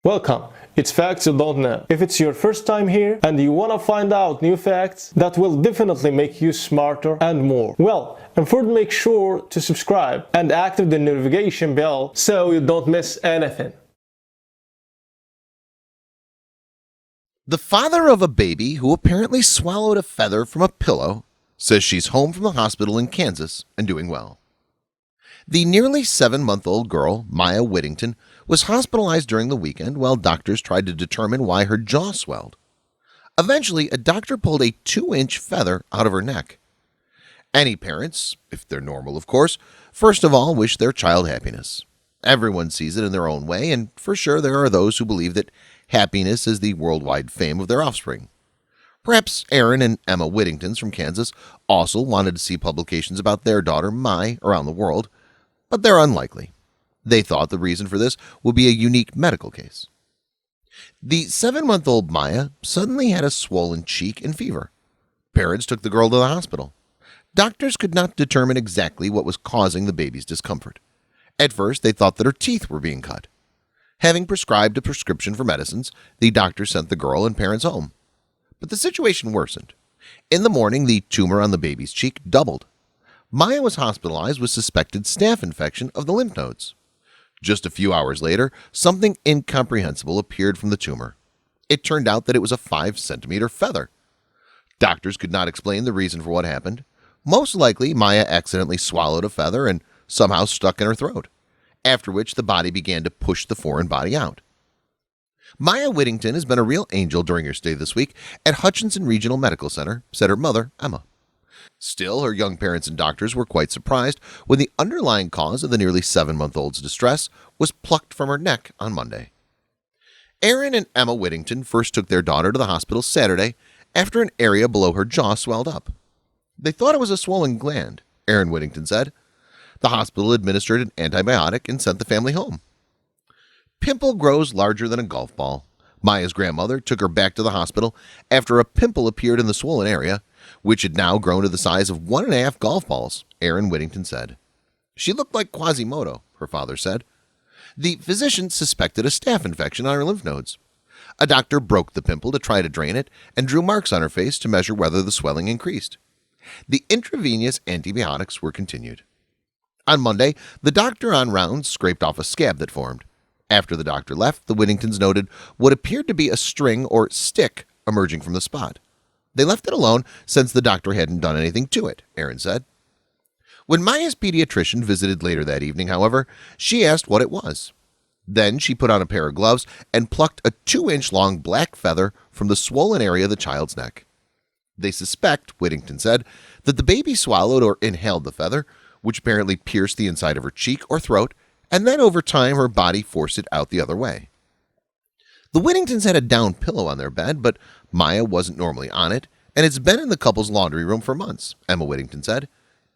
Welcome! It's Facts You Don't Know. If it's your first time here and you want to find out new facts that will definitely make you smarter and more, well, and first make sure to subscribe and activate the notification bell so you don't miss anything. The father of a baby who apparently swallowed a feather from a pillow says she's home from the hospital in Kansas and doing well. The nearly 7-month-old girl, Maya Whittington, was hospitalized during the weekend while doctors tried to determine why her jaw swelled. Eventually, a doctor pulled a 2-inch feather out of her neck. Any parents, if they're normal of course, first of all wish their child happiness. Everyone sees it in their own way, and for sure there are those who believe that happiness is the worldwide fame of their offspring. Perhaps Aaron and Emma Whittingtons from Kansas also wanted to see publications about their daughter Mai around the world, but they're unlikely. They thought the reason for this would be a unique medical case. The 7-month-old Maya suddenly had a swollen cheek and fever. Parents took the girl to the hospital. Doctors could not determine exactly what was causing the baby's discomfort. At first, they thought that her teeth were being cut. Having prescribed a prescription for medicines, the doctor sent the girl and parents home. But the situation worsened. In the morning, the tumor on the baby's cheek doubled. Maya was hospitalized with suspected staph infection of the lymph nodes. Just a few hours later, something incomprehensible appeared from the tumor. It turned out that it was a 5-centimeter feather. Doctors could not explain the reason for what happened. Most likely, Maya accidentally swallowed a feather and somehow stuck in her throat, after which the body began to push the foreign body out. Maya Whittington has been a real angel during her stay this week at Hutchinson Regional Medical Center, said her mother, Emma. Still, her young parents and doctors were quite surprised when the underlying cause of the nearly 7-month-old's distress was plucked from her neck on Monday. Aaron and Emma Whittington first took their daughter to the hospital Saturday after an area below her jaw swelled up. They thought it was a swollen gland, Aaron Whittington said. The hospital administered an antibiotic and sent the family home. Pimple grows larger than a golf ball. Maya's grandmother took her back to the hospital after a pimple appeared in the swollen area, which had now grown to the size of 1.5 golf balls, Aaron Whittington said. She looked like Quasimodo, her father said. The physician suspected a staph infection on her lymph nodes. A doctor broke the pimple to try to drain it and drew marks on her face to measure whether the swelling increased. The intravenous antibiotics were continued. On Monday, the doctor on rounds scraped off a scab that formed. After the doctor left, the Whittingtons noted what appeared to be a string or stick emerging from the spot. They left it alone since the doctor hadn't done anything to it, Aaron said. When Maya's pediatrician visited later that evening, however, she asked what it was. Then she put on a pair of gloves and plucked a 2-inch long black feather from the swollen area of the child's neck. They suspect, Whittington said, that the baby swallowed or inhaled the feather, which apparently pierced the inside of her cheek or throat, and then over time her body forced it out the other way. The Whittingtons had a down pillow on their bed, but Maya wasn't normally on it, and it's been in the couple's laundry room for months, Emma Whittington said.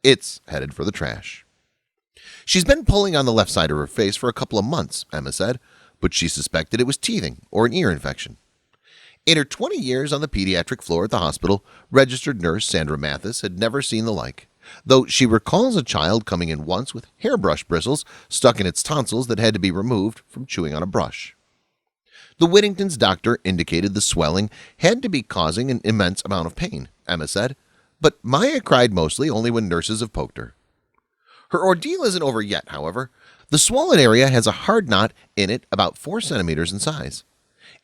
It's headed for the trash. She's been pulling on the left side of her face for a couple of months, Emma said, but she suspected it was teething or an ear infection. In her 20 years on the pediatric floor at the hospital, registered nurse Sandra Mathis had never seen the like, though she recalls a child coming in once with hairbrush bristles stuck in its tonsils that had to be removed from chewing on a brush. The Whittingtons' doctor indicated the swelling had to be causing an immense amount of pain, Emma said, but Maya cried mostly only when nurses have poked her. Her ordeal isn't over yet, however. The swollen area has a hard knot in it about 4 centimeters in size.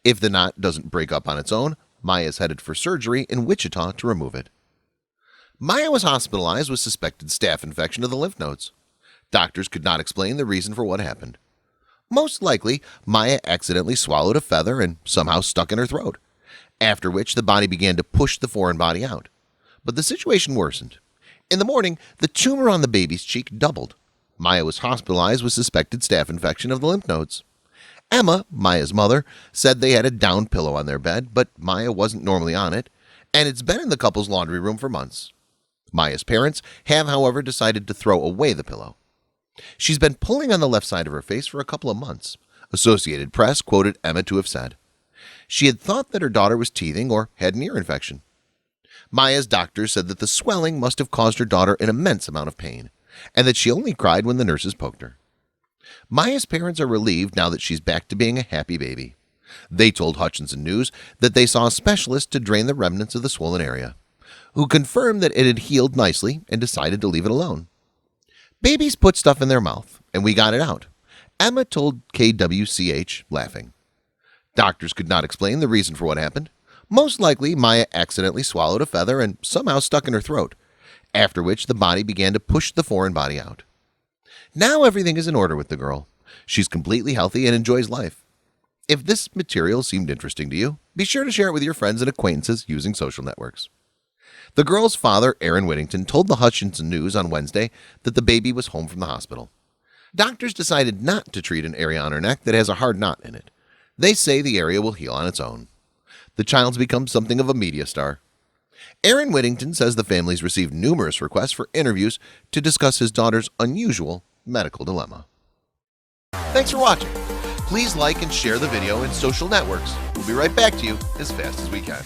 If the knot doesn't break up on its own, Maya is headed for surgery in Wichita to remove it. Maya was hospitalized with suspected staph infection of the lymph nodes. Doctors could not explain the reason for what happened. Most likely, Maya accidentally swallowed a feather and somehow stuck in her throat, after which the body began to push the foreign body out. But the situation worsened. In the morning, the tumor on the baby's cheek doubled. Maya was hospitalized with suspected staph infection of the lymph nodes. Emma, Maya's mother, said they had a down pillow on their bed, but Maya wasn't normally on it, and it's been in the couple's laundry room for months. Maya's parents have, however, decided to throw away the pillow. She's been pulling on the left side of her face for a couple of months, Associated Press quoted Emma to have said. She had thought that her daughter was teething or had an ear infection. Maya's doctor said that the swelling must have caused her daughter an immense amount of pain, and that she only cried when the nurses poked her. Maya's parents are relieved now that she's back to being a happy baby. They told Hutchinson News that they saw a specialist to drain the remnants of the swollen area, who confirmed that it had healed nicely and decided to leave it alone. Babies put stuff in their mouth, and we got it out, Emma told KWCH, laughing. Doctors could not explain the reason for what happened. Most likely, Maya accidentally swallowed a feather and somehow stuck in her throat, after which the body began to push the foreign body out. Now everything is in order with the girl. She's completely healthy and enjoys life. If this material seemed interesting to you, be sure to share it with your friends and acquaintances using social networks. The girl's father, Aaron Whittington, told the Hutchinson News on Wednesday that the baby was home from the hospital. Doctors decided not to treat an area on her neck that has a hard knot in it. They say the area will heal on its own. The child's become something of a media star. Aaron Whittington says the family's received numerous requests for interviews to discuss his daughter's unusual medical dilemma. Thanks for watching. Please like and share the video in social networks. We'll be right back to you as fast as we can.